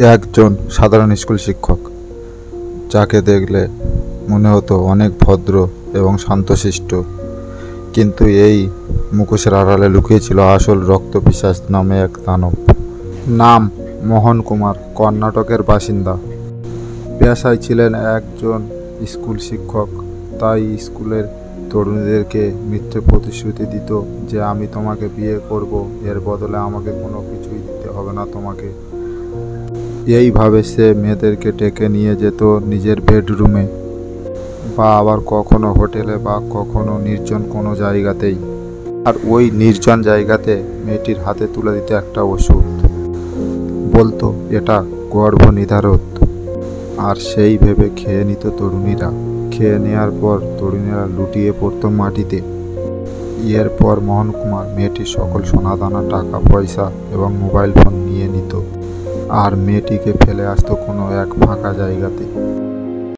একজন সাধারণ স্কুল শিক্ষক, যাকে দেখলে মনে হতো অনেক ভদ্র এবং শান্তশিষ্ট, কিন্তু এই মুখোশের আড়ালে লুকিয়ে ছিল আসল রক্তপিশাচ নামে এক দানব। নাম মোহন কুমার, কর্ণাটকের বাসিন্দা। পেশায় ছিলেন একজন স্কুল শিক্ষক, তাই স্কুলের তরুণীদেরকে মিথ্যে প্রতিশ্রুতি দিত যে আমি তোমাকে বিয়ে করব, এর বদলে আমাকে কোনো কিছুই দিতে হবে না তোমাকে। এইভাবে সে মেয়েদেরকে ডেকে নিয়ে যেত নিজের বেডরুমে, বা আবার কখনো হোটেলে, বা কখনো নির্জন কোনো জায়গাতেই। আর ওই নির্জন জায়গাতে মেয়েটির হাতে তুলে দিত একটা ওষুধ, বলতো এটা গর্ভনিধারক, আর সেই ভেবে খেয়ে নিত তরুণীরা। খেয়ে নেওয়ার পর তরুণীরা লুটিয়ে পড়তো মাটিতে। এরপর মোহন কুমার মেয়েটির সকল সোনাদানা, টাকা পয়সা এবং মোবাইল ফোন নিয়ে নিত, আর মেয়েটিকে ফেলে আসতো কোনো এক ফাঁকা জায়গাতে।